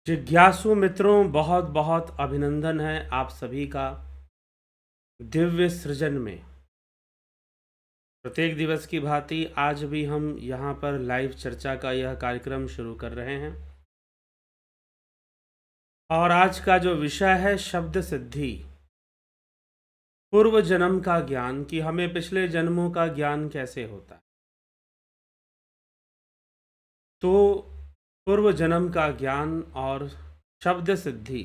जिज्ञासु मित्रों, बहुत बहुत अभिनंदन है आप सभी का दिव्य सृजन में। प्रत्येक दिवस की भांति आज भी हम यहाँ पर लाइव चर्चा का यह कार्यक्रम शुरू कर रहे हैं और आज का जो विषय है शब्द सिद्धि, पूर्व जन्म का ज्ञान कि हमें पिछले जन्मों का ज्ञान कैसे होता है। तो पूर्व जन्म का ज्ञान और शब्द सिद्धि,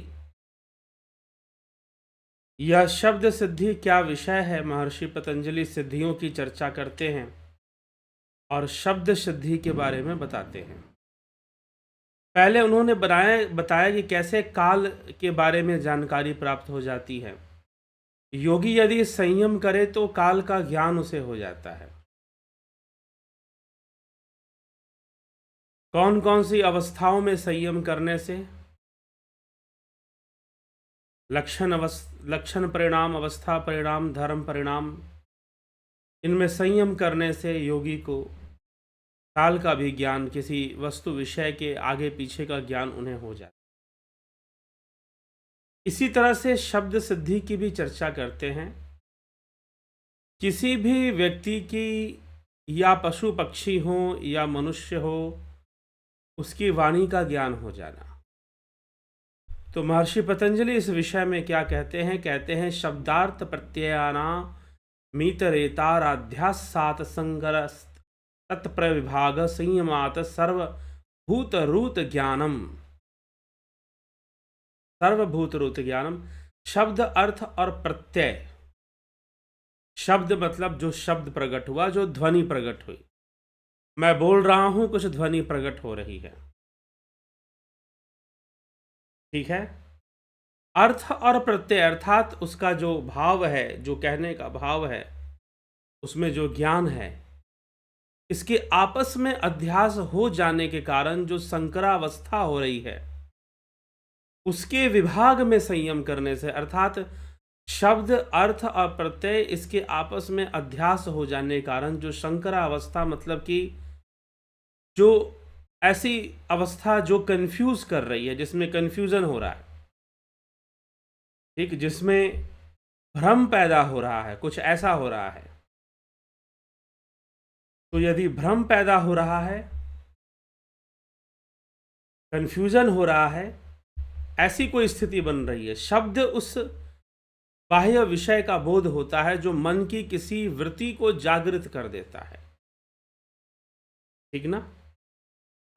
यह शब्द सिद्धि क्या विषय है। महर्षि पतंजलि सिद्धियों की चर्चा करते हैं और शब्द सिद्धि के बारे में बताते हैं। पहले उन्होंने बताया कि कैसे काल के बारे में जानकारी प्राप्त हो जाती है। योगी यदि संयम करे तो काल का ज्ञान उसे हो जाता है। कौन कौन सी अवस्थाओं में संयम करने से, लक्षण परिणाम, अवस्था परिणाम, धर्म परिणाम, इनमें संयम करने से योगी को काल का भी ज्ञान, किसी वस्तु विषय के आगे पीछे का ज्ञान उन्हें हो जाता है। इसी तरह से शब्द सिद्धि की भी चर्चा करते हैं। किसी भी व्यक्ति की, या पशु पक्षी हो या मनुष्य हो, उसकी वाणी का ज्ञान हो जाना। तो महर्षि पतंजलि इस विषय में क्या कहते हैं? कहते हैं शब्दार्थ प्रत्ययाना मीतरेताराध्यासात संगर तत्प्रविभाग संयमात सर्वभूत रूत ज्ञानम। सर्वभूत रूत ज्ञानम, शब्द, अर्थ और प्रत्यय। शब्द मतलब जो शब्द प्रकट हुआ, जो ध्वनि प्रकट हुई। मैं बोल रहा हूं, कुछ ध्वनि प्रकट हो रही है, ठीक है। अर्थ और प्रत्यय अर्थात उसका जो भाव है, जो कहने का भाव है, उसमें जो ज्ञान है, इसके आपस में अध्यास हो जाने के कारण जो संकरावस्था हो रही है, उसके विभाग में संयम करने से, अर्थात शब्द, अर्थ और प्रत्यय इसके आपस में अध्यास हो जाने के कारण जो शंकरावस्था, मतलब कि जो ऐसी अवस्था जो कंफ्यूज कर रही है, जिसमें कंफ्यूजन हो रहा है, ठीक, जिसमें भ्रम पैदा हो रहा है, कुछ ऐसा हो रहा है। तो यदि भ्रम पैदा हो रहा है, कंफ्यूजन हो रहा है, ऐसी कोई स्थिति बन रही है, शब्द उस बाह्य विषय का बोध होता है जो मन की किसी वृत्ति को जागृत कर देता है, ठीक ना।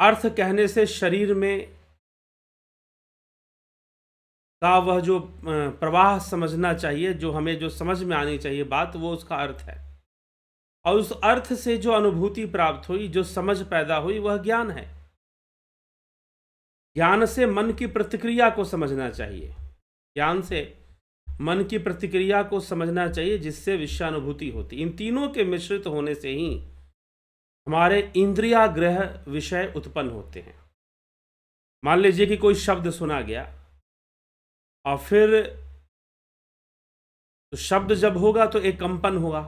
अर्थ कहने से शरीर में का वह जो प्रवाह समझना चाहिए, जो हमें जो समझ में आनी चाहिए बात, वो उसका अर्थ है। और उस अर्थ से जो अनुभूति प्राप्त हुई, जो समझ पैदा हुई, वह ज्ञान है। ज्ञान से मन की प्रतिक्रिया को समझना चाहिए, ज्ञान से मन की प्रतिक्रिया को समझना चाहिए, जिससे विषयानुभूति होती। इन तीनों के मिश्रित होने से ही हमारे इंद्रियाग्रह विषय उत्पन्न होते हैं। मान लीजिए कि कोई शब्द सुना गया और फिर तो शब्द जब होगा तो एक कंपन होगा।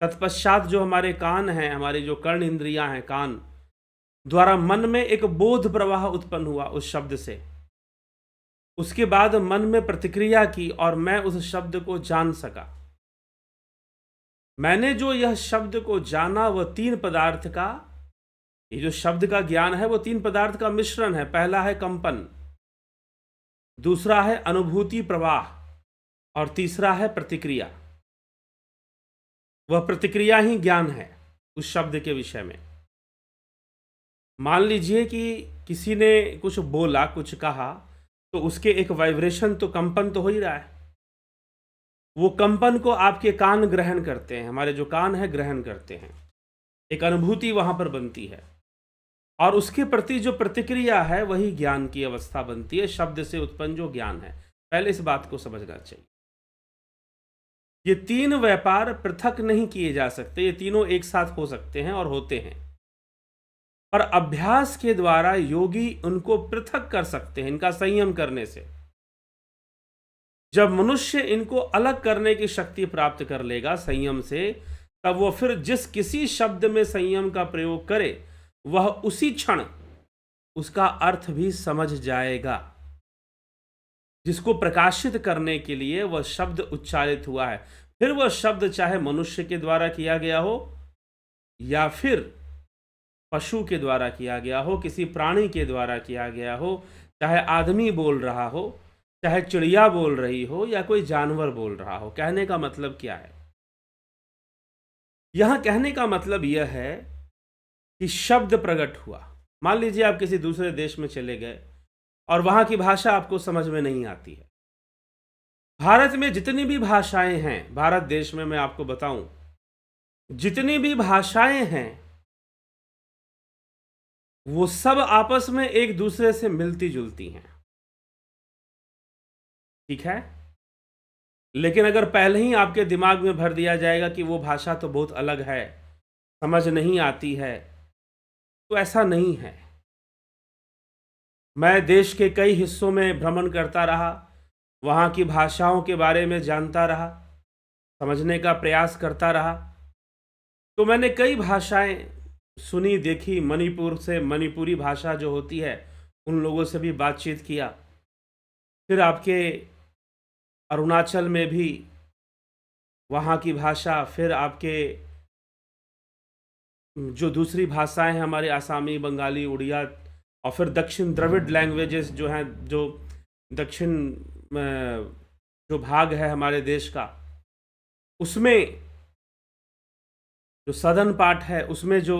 तत्पश्चात जो हमारे कान हैं, हमारी जो कर्ण इंद्रियां हैं, कान द्वारा मन में एक बोध प्रवाह उत्पन्न हुआ उस शब्द से। उसके बाद मन में प्रतिक्रिया की और मैं उस शब्द को जान सका। मैंने जो यह शब्द को जाना, वह तीन पदार्थ का, ये जो शब्द का ज्ञान है, वो तीन पदार्थ का मिश्रण है। पहला है कंपन, दूसरा है अनुभूति प्रवाह और तीसरा है प्रतिक्रिया। वह प्रतिक्रिया ही ज्ञान है उस शब्द के विषय में। मान लीजिए कि किसी ने कुछ बोला, कुछ कहा, तो उसके एक वाइब्रेशन, तो कंपन तो हो ही रहा है। वो कंपन को आपके कान ग्रहण करते हैं, हमारे जो कान है ग्रहण करते हैं, एक अनुभूति वहां पर बनती है और उसके प्रति जो प्रतिक्रिया है वही ज्ञान की अवस्था बनती है, शब्द से उत्पन्न जो ज्ञान है। पहले इस बात को समझना चाहिए। ये तीन व्यापार पृथक नहीं किए जा सकते, ये तीनों एक साथ हो सकते हैं और होते हैं, पर अभ्यास के द्वारा योगी उनको पृथक कर सकते हैं, इनका संयम करने से। जब मनुष्य इनको अलग करने की शक्ति प्राप्त कर लेगा संयम से, तब वो फिर जिस किसी शब्द में संयम का प्रयोग करे, वह उसी क्षण उसका अर्थ भी समझ जाएगा। जिसको प्रकाशित करने के लिए वह शब्द उच्चारित हुआ है, फिर वह शब्द चाहे मनुष्य के द्वारा किया गया हो या फिर पशु के द्वारा किया गया हो, किसी प्राणी के द्वारा किया गया हो, चाहे आदमी बोल रहा हो, चाहे चिड़िया बोल रही हो या कोई जानवर बोल रहा हो। कहने का मतलब क्या है? यहां कहने का मतलब यह है कि शब्द प्रकट हुआ। मान लीजिए आप किसी दूसरे देश में चले गए और वहां की भाषा आपको समझ में नहीं आती है। भारत में जितनी भी भाषाएं हैं, भारत देश में मैं आपको बताऊं, जितनी भी भाषाएं हैं वो सब आपस में एक दूसरे से मिलती जुलती हैं, ठीक है। लेकिन अगर पहले ही आपके दिमाग में भर दिया जाएगा कि वो भाषा तो बहुत अलग है, समझ नहीं आती है, तो ऐसा नहीं है। मैं देश के कई हिस्सों में भ्रमण करता रहा, वहाँ की भाषाओं के बारे में जानता रहा, समझने का प्रयास करता रहा, तो मैंने कई भाषाएं सुनी, देखी। मणिपुर से मणिपुरी भाषा जो होती है उन लोगों से भी बातचीत किया। फिर आपके अरुणाचल में भी वहाँ की भाषा, फिर आपके जो दूसरी भाषाएं हैं हमारे आसामी, बंगाली, उड़िया, और फिर दक्षिण द्रविड़ लैंग्वेजेस जो हैं, जो दक्षिण जो भाग है हमारे देश का, उसमें जो सदर्न पार्ट है उसमें जो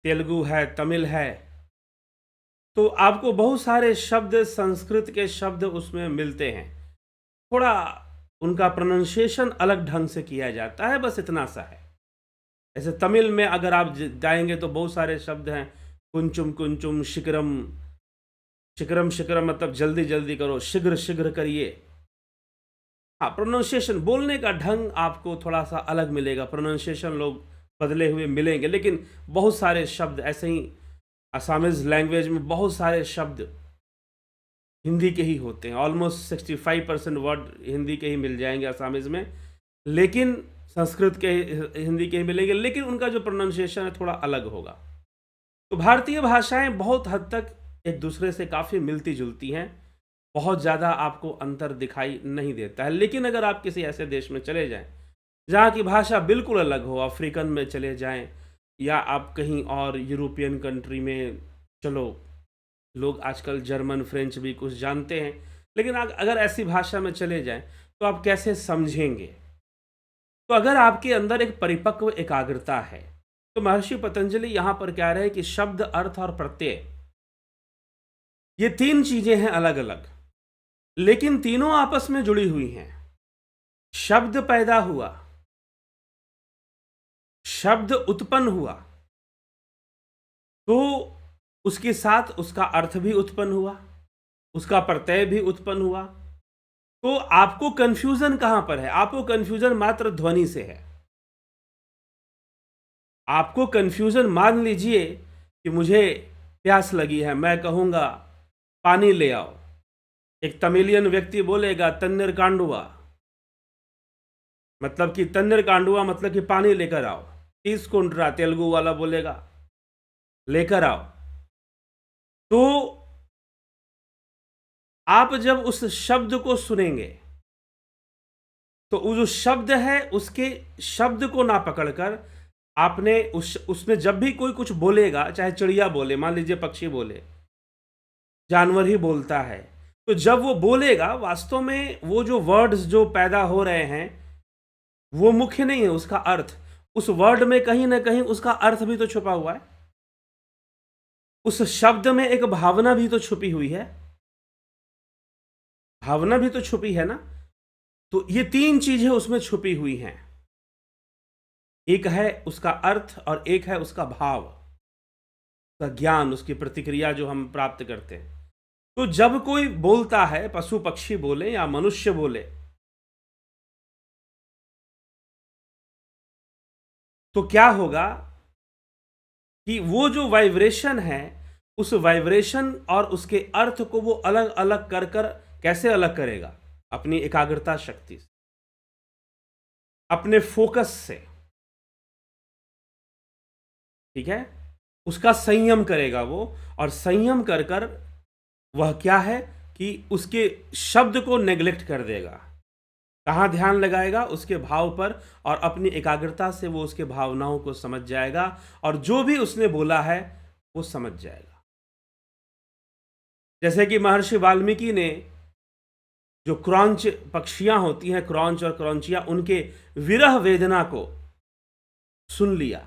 तेलुगु है, तमिल है, तो आपको बहुत सारे शब्द, संस्कृत के शब्द उसमें मिलते हैं। थोड़ा उनका प्रोनाउंसिएशन अलग ढंग से किया जाता है, बस इतना सा है। ऐसे तमिल में अगर आप जाएंगे तो बहुत सारे शब्द हैं, कुंचुम कुंचुम, शिकरम शिकरम, शिकरम मतलब जल्दी जल्दी करो, शीघ्र शीघ्र करिए। हाँ, प्रोनाउंसिएशन, बोलने का ढंग आपको थोड़ा सा अलग मिलेगा, प्रोनाउंसिएशन लोग बदले हुए मिलेंगे, लेकिन बहुत सारे शब्द ऐसे ही असमीज लैंग्वेज में बहुत सारे शब्द हिंदी के ही होते हैं। ऑलमोस्ट 65% वर्ड हिंदी के ही मिल जाएंगे असमीज में, लेकिन संस्कृत के हिंदी के ही मिलेंगे, लेकिन उनका जो प्रोनाउंसिएशन है थोड़ा अलग होगा। तो भारतीय भाषाएं बहुत हद तक एक दूसरे से काफ़ी मिलती जुलती हैं, बहुत ज़्यादा आपको अंतर दिखाई नहीं देता है। लेकिन अगर आप किसी ऐसे देश में चले जाएं जहाँ की भाषा बिल्कुल अलग हो, अफ्रीकन में चले जाएं या आप कहीं और यूरोपियन कंट्री में, चलो लोग आजकल जर्मन, फ्रेंच भी कुछ जानते हैं, लेकिन अगर ऐसी भाषा में चले जाएं तो आप कैसे समझेंगे? तो अगर आपके अंदर एक परिपक्व एकाग्रता है, तो महर्षि पतंजलि यहां पर कह रहे हैं कि शब्द, अर्थ और प्रत्यय, ये तीन चीजें हैं अलग अलग, लेकिन तीनों आपस में जुड़ी हुई हैं। शब्द पैदा हुआ, शब्द उत्पन्न हुआ, तो उसके साथ उसका अर्थ भी उत्पन्न हुआ, उसका प्रत्यय भी उत्पन्न हुआ। तो आपको कंफ्यूजन कहां पर है? आपको कंफ्यूजन मात्र ध्वनि से है। आपको कंफ्यूजन, मान लीजिए कि मुझे प्यास लगी है, मैं कहूंगा पानी ले आओ, एक तमिलियन व्यक्ति बोलेगा तन्निर कांडुआ, मतलब कि तन्निर कांडुआ मतलब कि पानी लेकर आओ। तीसकुंड्रा तेलुगु वाला बोलेगा लेकर आओ। तो आप जब उस शब्द को सुनेंगे तो वो जो शब्द है उसके शब्द को ना पकड़कर आपने उसमें जब भी कोई कुछ बोलेगा, चाहे चिड़िया बोले, मान लीजिए पक्षी बोले, जानवर ही बोलता है, तो जब वो बोलेगा वास्तव में वो जो वर्ड्स जो पैदा हो रहे हैं वो मुख्य नहीं है, उसका अर्थ, उस वर्ड में कहीं ना कहीं उसका अर्थ भी तो छुपा हुआ है, उस शब्द में एक भावना भी तो छुपी हुई है, भावना भी तो छुपी है ना। तो ये तीन चीजें उसमें छुपी हुई हैं, एक है उसका अर्थ और एक है उसका भाव, उसका ज्ञान, उसकी प्रतिक्रिया जो हम प्राप्त करते हैं। तो जब कोई बोलता है, पशु पक्षी बोले या मनुष्य बोले, तो क्या होगा कि वो जो वाइब्रेशन है, उस वाइब्रेशन और उसके अर्थ को वो अलग अलग कर कर कैसे अलग करेगा? अपनी एकाग्रता शक्ति से, अपने फोकस से, ठीक है। उसका संयम करेगा वो, और संयम कर कर वह क्या है कि उसके शब्द को नेग्लेक्ट कर देगा। कहाँ ध्यान लगाएगा? उसके भाव पर, और अपनी एकाग्रता से वो उसके भावनाओं को समझ जाएगा, और जो भी उसने बोला है वो समझ जाएगा। जैसे कि महर्षि वाल्मीकि ने जो क्रौंच पक्षियां होती हैं, क्रौंच और क्रौंचियां, उनके विरह वेदना को सुन लिया।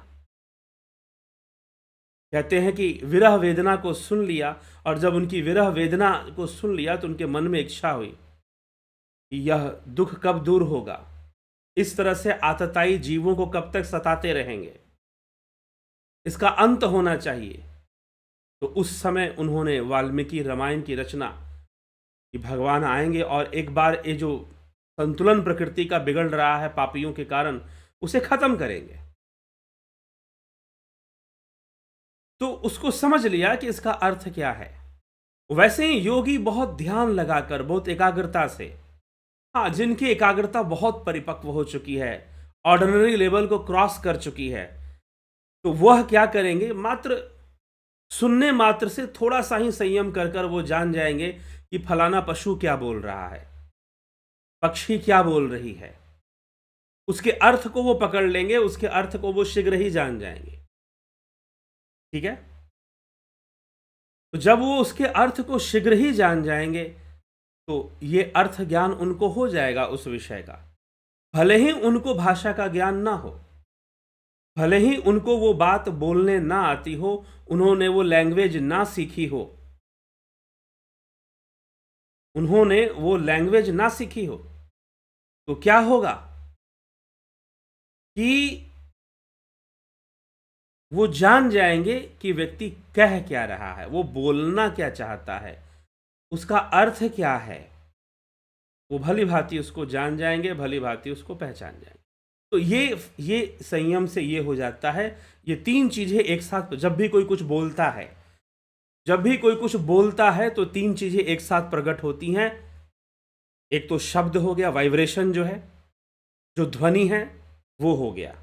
कहते हैं कि विरह वेदना को सुन लिया, और जब उनकी विरह वेदना को सुन लिया तो उनके मन में इच्छा हुई कि यह दुख कब दूर होगा, इस तरह से आतताई जीवों को कब तक सताते रहेंगे, इसका अंत होना चाहिए। तो उस समय उन्होंने वाल्मीकि रामायण की रचना कि भगवान आएंगे और एक बार ये जो संतुलन प्रकृति का बिगड़ रहा है पापियों के कारण, उसे खत्म करेंगे। तो उसको समझ लिया कि इसका अर्थ क्या है। वैसे ही योगी बहुत ध्यान लगाकर, बहुत एकाग्रता से, हाँ, जिनकी एकाग्रता बहुत परिपक्व हो चुकी है, ऑर्डिनरी लेवल को क्रॉस कर चुकी है, तो वह क्या करेंगे? मात्र सुनने मात्र से थोड़ा सा ही संयम कर कर वो जान जाएंगे कि फलाना पशु क्या बोल रहा है, पक्षी क्या बोल रही है। उसके अर्थ को वो पकड़ लेंगे, उसके अर्थ को वो शीघ्र ही जान जाएंगे। ठीक है? तो जब वो उसके अर्थ को शीघ्र ही जान जाएंगे तो ये अर्थ ज्ञान उनको हो जाएगा उस विषय का। भले ही उनको भाषा का ज्ञान ना हो, भले ही उनको वो बात बोलने ना आती हो, उन्होंने वो लैंग्वेज ना सीखी हो, उन्होंने वो लैंग्वेज ना सीखी हो, तो क्या होगा कि वो जान जाएंगे कि व्यक्ति कह क्या रहा है, वो बोलना क्या चाहता है, उसका अर्थ क्या है। वो भली भांति उसको जान जाएंगे, भली भांति उसको पहचान जाएंगे। तो ये संयम से ये हो जाता है। ये तीन चीजें एक साथ, जब भी कोई कुछ बोलता है, जब भी कोई कुछ बोलता है तो तीन चीजें एक साथ प्रकट होती हैं। एक तो शब्द हो गया, वाइब्रेशन जो है, जो ध्वनि है वो हो गया।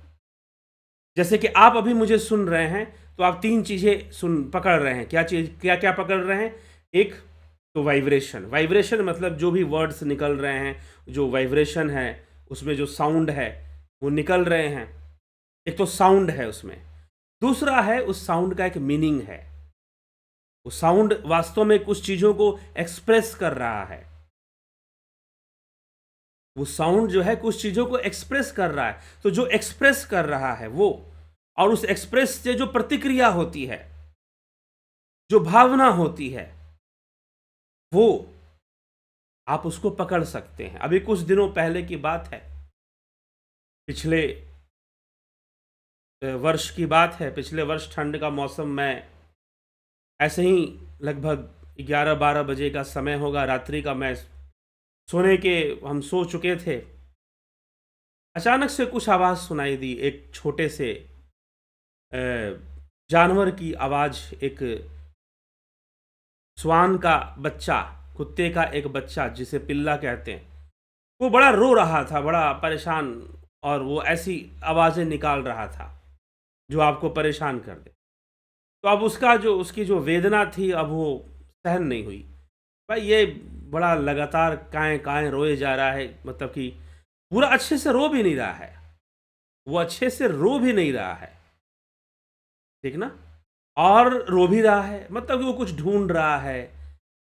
जैसे कि आप अभी मुझे सुन रहे हैं तो आप तीन चीजें पकड़ रहे हैं। क्या चीज, क्या क्या पकड़ रहे हैं? एक तो वाइब्रेशन, वाइब्रेशन मतलब जो भी वर्ड्स निकल रहे हैं, जो वाइब्रेशन है उसमें जो साउंड है वो निकल रहे हैं। एक तो साउंड है उसमें। दूसरा है उस साउंड का एक मीनिंग है। वो साउंड वास्तव में कुछ चीजों को एक्सप्रेस कर रहा है। वो साउंड जो है कुछ चीजों को एक्सप्रेस कर रहा है। तो जो एक्सप्रेस कर रहा है वो, और उस एक्सप्रेस से जो प्रतिक्रिया होती है, जो भावना होती है, वो आप उसको पकड़ सकते हैं। अभी कुछ दिनों पहले की बात है, पिछले वर्ष की बात है। पिछले वर्ष ठंड का मौसम में ऐसे ही लगभग 11-12 बजे का समय होगा, रात्रि का, मैं सोने के, हम सो चुके थे। अचानक से कुछ आवाज़ सुनाई दी, एक छोटे से जानवर की आवाज़। एक स्वान का बच्चा, कुत्ते का एक बच्चा जिसे पिल्ला कहते हैं, वो बड़ा रो रहा था, बड़ा परेशान, और वो ऐसी आवाज़ें निकाल रहा था जो आपको परेशान कर दे। तो अब उसकी जो वेदना थी, अब वो सहन नहीं हुई। भाई ये बड़ा लगातार काएँ काएँ रोए जा रहा है, मतलब कि पूरा अच्छे से रो भी नहीं रहा है, वो अच्छे से रो भी नहीं रहा है, ठीक ना, और रो भी रहा है, मतलब कि वो कुछ ढूंढ रहा है।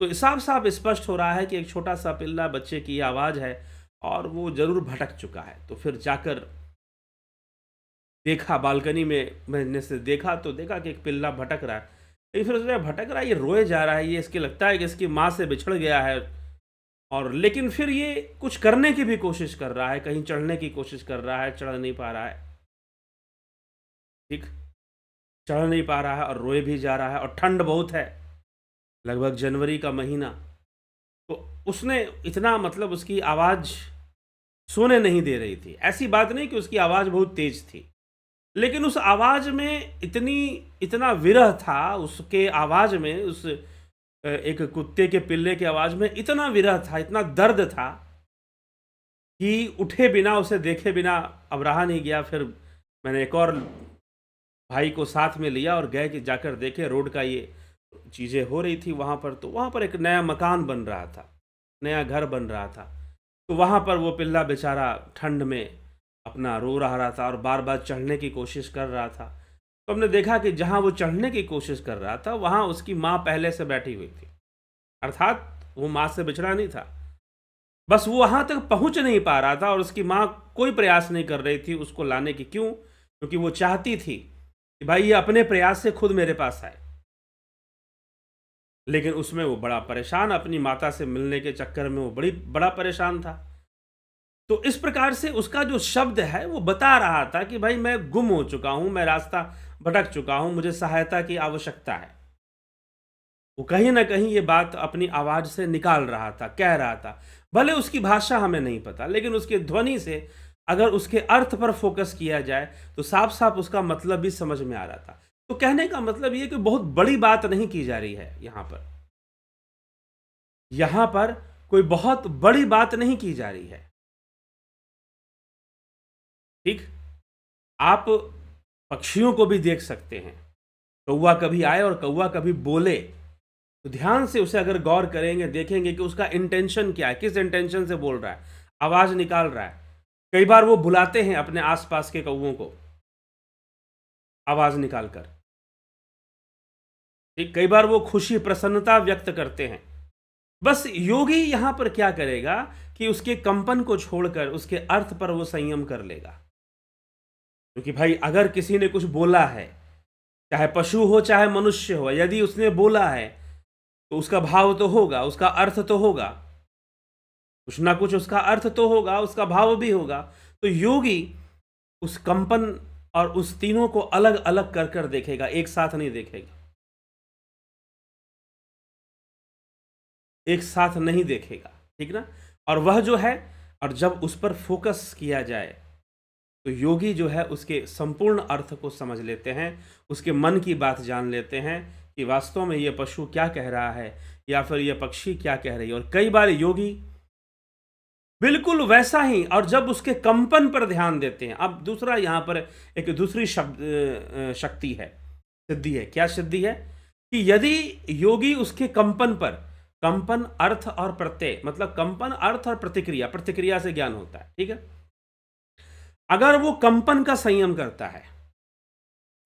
तो साफ साफ स्पष्ट हो रहा है कि एक छोटा सा पिल्ला बच्चे की आवाज़ है, और वो जरूर भटक चुका है। तो फिर जाकर देखा, बालकनी में मैंने से देखा, तो देखा कि एक पिल्ला भटक रहा है। लेकिन फिर उसने भटक रहा है, ये रोए जा रहा है, ये इसके लगता है कि इसकी माँ से बिछड़ गया है, और लेकिन फिर ये कुछ करने की भी कोशिश कर रहा है, कहीं चढ़ने की कोशिश कर रहा है, चढ़ नहीं पा रहा है, ठीक, चढ़ नहीं पा रहा है और रोए भी जा रहा है। और ठंड बहुत है, लगभग जनवरी का महीना। तो उसने इतना, मतलब उसकी आवाज़ सोने नहीं दे रही थी। ऐसी बात नहीं कि उसकी आवाज़ बहुत तेज थी, लेकिन उस आवाज़ में इतना विरह था, उसके आवाज़ में, उस एक कुत्ते के पिल्ले की आवाज़ में इतना विरह था, इतना दर्द था कि उठे बिना, उसे देखे बिना अब रहा नहीं गया। फिर मैंने एक और भाई को साथ में लिया और गए कि जाकर देखे रोड का ये चीज़ें हो रही थी वहाँ पर। तो वहाँ पर एक नया मकान बन रहा था, नया घर बन रहा था। तो वहाँ पर वो पिल्ला बेचारा ठंड में अपना रो रहा था और बार बार चढ़ने की कोशिश कर रहा था। तो हमने देखा कि जहाँ वो चढ़ने की कोशिश कर रहा था वहाँ उसकी माँ पहले से बैठी हुई थी, अर्थात वो माँ से बिछड़ा नहीं था, बस वो वहाँ तक पहुँच नहीं पा रहा था और उसकी माँ कोई प्रयास नहीं कर रही थी उसको लाने की। क्यों? क्योंकि वो चाहती थी कि भाई ये अपने प्रयास से खुद मेरे पास आए। लेकिन उसमें वो बड़ा परेशान, अपनी माता से मिलने के चक्कर में वो बड़ा परेशान था। तो इस प्रकार से उसका जो शब्द है वो बता रहा था कि भाई मैं गुम हो चुका हूं, मैं रास्ता भटक चुका हूं, मुझे सहायता की आवश्यकता है। वो कहीं ना कहीं ये बात अपनी आवाज से निकाल रहा था, कह रहा था। भले उसकी भाषा हमें नहीं पता, लेकिन उसके ध्वनि से अगर उसके अर्थ पर फोकस किया जाए तो साफ साफ उसका मतलब भी समझ में आ रहा था। तो कहने का मतलब ये कि बहुत बड़ी बात नहीं की जा रही है यहां पर कोई बहुत बड़ी बात नहीं की जा रही है। ठीक, आप पक्षियों को भी देख सकते हैं। कौवा कभी आए और कौवा कभी बोले तो ध्यान से उसे अगर गौर करेंगे, देखेंगे कि उसका इंटेंशन क्या है, किस इंटेंशन से बोल रहा है, आवाज निकाल रहा है। कई बार वो बुलाते हैं अपने आसपास के कौवों को आवाज निकालकर। ठीक, कई बार वो खुशी प्रसन्नता व्यक्त करते हैं। बस योगी यहां पर क्या करेगा कि उसके कंपन को छोड़कर उसके अर्थ पर वो संयम कर लेगा। क्योंकि भाई अगर किसी ने कुछ बोला है, चाहे पशु हो चाहे मनुष्य हो, यदि उसने बोला है तो उसका भाव तो होगा, उसका अर्थ तो होगा, कुछ ना कुछ उसका अर्थ तो होगा, उसका भाव भी होगा। तो योगी उस कंपन और उस तीनों को अलग अलग कर कर देखेगा, एक साथ नहीं देखेगा, एक साथ नहीं देखेगा। ठीक ना? और वह जो है, और जब उस पर फोकस किया जाए तो योगी जो है उसके संपूर्ण अर्थ को समझ लेते हैं, उसके मन की बात जान लेते हैं कि वास्तव में यह पशु क्या कह रहा है या फिर यह पक्षी क्या कह रही है। और कई बार योगी बिल्कुल वैसा ही, और जब उसके कंपन पर ध्यान देते हैं। अब दूसरा यहां पर एक दूसरी शब्द शक्ति है, सिद्धि है। क्या सिद्धि है? कि यदि योगी उसके कंपन पर, कंपन अर्थ और प्रत्यय, मतलब कंपन अर्थ और प्रतिक्रिया, प्रतिक्रिया से ज्ञान होता है। ठीक है, अगर वो कंपन का संयम करता है,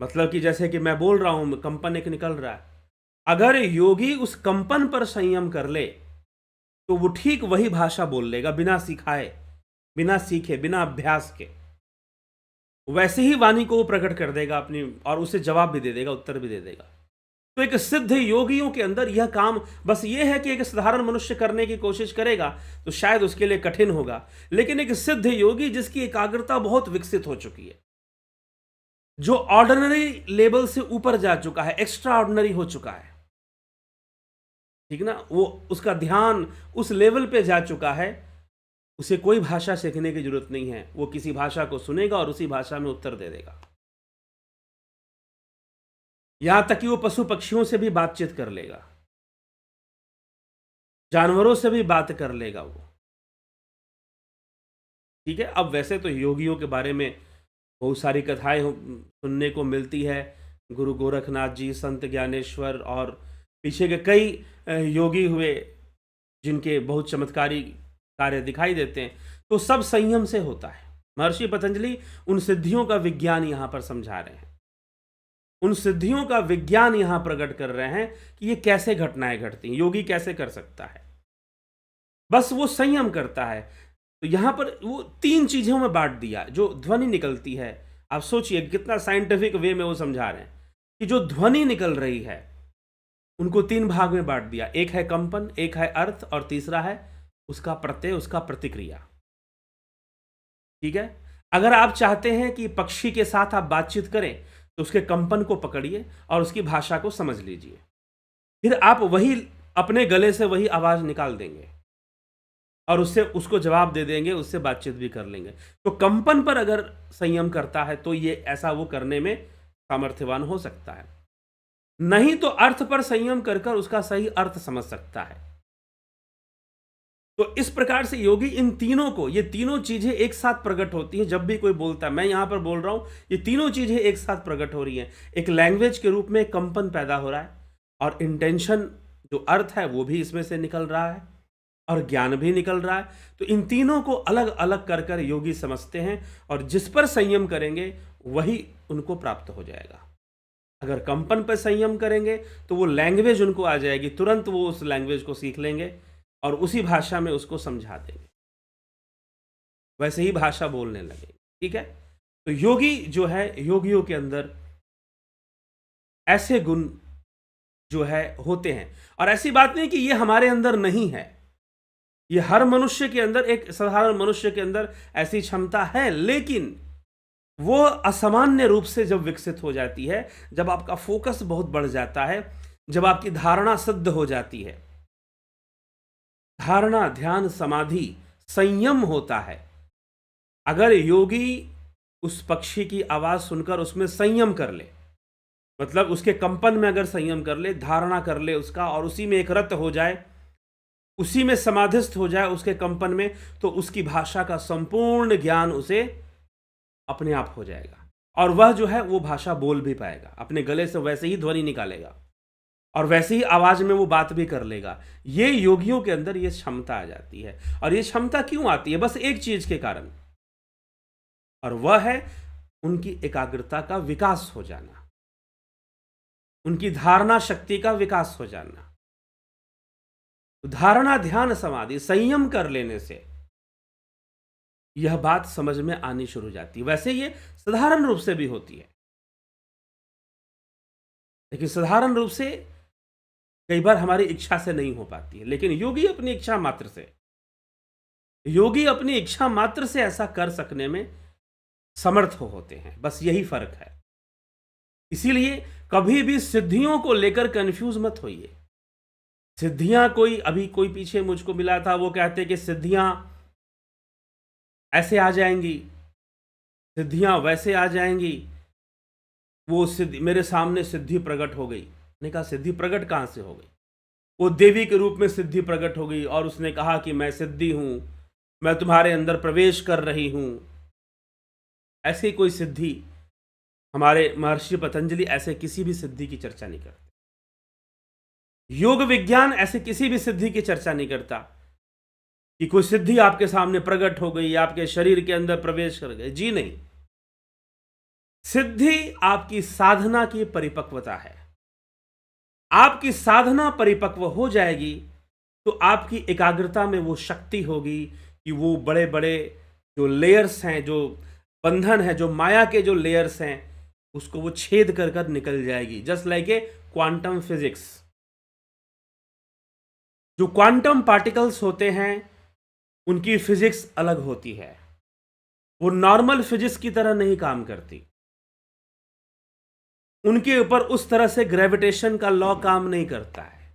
मतलब कि जैसे कि मैं बोल रहा हूं, कंपन एक निकल रहा है, अगर योगी उस कंपन पर संयम कर ले तो वो ठीक वही भाषा बोल लेगा, बिना सिखाए, बिना सीखे, बिना अभ्यास के। वैसे ही वाणी को वो प्रकट कर देगा अपनी, और उसे जवाब भी दे देगा, उत्तर भी दे देगा। तो एक सिद्ध योगियों के अंदर यह काम बस यह है कि एक साधारण मनुष्य करने की कोशिश करेगा तो शायद उसके लिए कठिन होगा, लेकिन एक सिद्ध योगी जिसकी एकाग्रता बहुत विकसित हो चुकी है, जो ऑर्डिनरी लेवल से ऊपर जा चुका है, एक्स्ट्रा ऑर्डिनरी हो चुका है, ठीक ना, वो उसका ध्यान उस लेवल पे जा चुका है, उसे कोई भाषा सीखने की जरूरत नहीं है। वो किसी भाषा को सुनेगा और उसी भाषा में उत्तर दे देगा। यहां तक कि वो पशु पक्षियों से भी बातचीत कर लेगा, जानवरों से भी बात कर लेगा वो। ठीक है, अब वैसे तो योगियों के बारे में बहुत सारी कथाएं सुनने को मिलती है। गुरु गोरखनाथ जी, संत ज्ञानेश्वर और पीछे के कई योगी हुए जिनके बहुत चमत्कारी कार्य दिखाई देते हैं, तो सब संयम से होता है। महर्षि पतंजलि उन सिद्धियों का विज्ञान यहां पर समझा रहे हैं, उन सिद्धियों का विज्ञान यहां प्रकट कर रहे हैं कि ये कैसे घटनाएं घटती हैं, योगी कैसे कर सकता है। बस वो संयम करता है। तो यहां पर वो तीन चीजों में बांट दिया। जो ध्वनि निकलती है, आप सोचिए कितना साइंटिफिक वे में वो समझा रहे हैं कि जो ध्वनि निकल रही है उनको तीन भाग में बांट दिया। एक है कंपन, एक है अर्थ, और तीसरा है उसका प्रत्यय, उसका प्रतिक्रिया। ठीक है, अगर आप चाहते हैं कि पक्षी के साथ आप बातचीत करें तो उसके कंपन को पकड़िए और उसकी भाषा को समझ लीजिए, फिर आप वही अपने गले से वही आवाज निकाल देंगे और उससे उसको जवाब दे देंगे, उससे बातचीत भी कर लेंगे। तो कंपन पर अगर संयम करता है तो ये ऐसा वो करने में सामर्थ्यवान हो सकता है। नहीं तो अर्थ पर संयम कर कर उसका सही अर्थ समझ सकता है। तो इस प्रकार से योगी इन तीनों को, ये तीनों चीजें एक साथ प्रकट होती हैं जब भी कोई बोलता है। मैं यहां पर बोल रहा हूं, ये तीनों चीजें एक साथ प्रकट हो रही हैं। एक लैंग्वेज के रूप में कंपन पैदा हो रहा है, और इंटेंशन जो अर्थ है वो भी इसमें से निकल रहा है, और ज्ञान भी निकल रहा है। तो इन तीनों को अलग अलग कर कर योगी समझते हैं, और जिस पर संयम करेंगे वही उनको प्राप्त हो जाएगा। अगर कंपन पर संयम करेंगे तो वो लैंग्वेज उनको आ जाएगी, तुरंत वो उस लैंग्वेज को सीख लेंगे और उसी भाषा में उसको समझा देंगे, वैसे ही भाषा बोलने लगेंगे। ठीक है, तो योगी जो है, योगियों के अंदर ऐसे गुण जो है होते हैं। और ऐसी बात नहीं कि ये हमारे अंदर नहीं है, ये हर मनुष्य के अंदर, एक साधारण मनुष्य के अंदर ऐसी क्षमता है, लेकिन वो असामान्य रूप से जब विकसित हो जाती है, जब आपका फोकस बहुत बढ़ जाता है, जब आपकी धारणा सिद्ध हो जाती है। धारणा, ध्यान, समाधि, संयम होता है। अगर योगी उस पक्षी की आवाज सुनकर उसमें संयम कर ले, मतलब उसके कंपन में अगर संयम कर ले, धारणा कर ले उसका, और उसी में एक रत हो जाए, उसी में समाधिस्थ हो जाए उसके कंपन में, तो उसकी भाषा का संपूर्ण ज्ञान उसे अपने आप हो जाएगा, और वह जो है वो भाषा बोल भी पाएगा, अपने गले से वैसे ही ध्वनि निकालेगा और वैसे ही आवाज में वो बात भी कर लेगा। ये योगियों के अंदर ये क्षमता आ जाती है। और ये क्षमता क्यों आती है? बस एक चीज के कारण, और वह है उनकी एकाग्रता का विकास हो जाना, उनकी धारणा शक्ति का विकास हो जाना। धारणा, ध्यान, समाधि, संयम कर लेने से यह बात समझ में आनी शुरू हो जाती है। वैसे ये साधारण रूप से भी होती है, लेकिन साधारण रूप से कई बार हमारी इच्छा से नहीं हो पाती है। लेकिन योगी अपनी इच्छा मात्र से, योगी अपनी इच्छा मात्र से ऐसा कर सकने में समर्थ होते हैं। बस यही फर्क है। इसीलिए कभी भी सिद्धियों को लेकर कंफ्यूज मत होइए। सिद्धियां अभी कोई पीछे मुझको मिला था, वो कहते कि सिद्धियां ऐसे आ जाएंगी, सिद्धियां वैसे आ जाएंगी, वो सिद्धि मेरे सामने सिद्धि प्रकट हो गई। ने कहा सिद्धि प्रकट कहां से हो गई? वो देवी के रूप में सिद्धि प्रकट हो गई और उसने कहा कि मैं सिद्धि हूं, मैं तुम्हारे अंदर प्रवेश कर रही हूं। ऐसी कोई सिद्धि, हमारे महर्षि पतंजलि ऐसे किसी भी सिद्धि की चर्चा नहीं करते। योग विज्ञान ऐसे किसी भी सिद्धि की चर्चा नहीं करता कि कोई सिद्धि आपके सामने प्रकट हो गई, आपके शरीर के अंदर प्रवेश कर गई। जी नहीं, सिद्धि आपकी साधना की परिपक्वता है। आपकी साधना परिपक्व हो जाएगी तो आपकी एकाग्रता में वो शक्ति होगी कि वो बड़े बड़े जो लेयर्स हैं, जो बंधन है, जो माया के जो लेयर्स हैं, उसको वो छेद कर कर निकल जाएगी। Just like a quantum physics. जो क्वांटम पार्टिकल्स होते हैं उनकी फिजिक्स अलग होती है, वो नॉर्मल फिजिक्स की तरह नहीं काम करती। उनके ऊपर उस तरह से ग्रेविटेशन का लॉ काम नहीं करता है।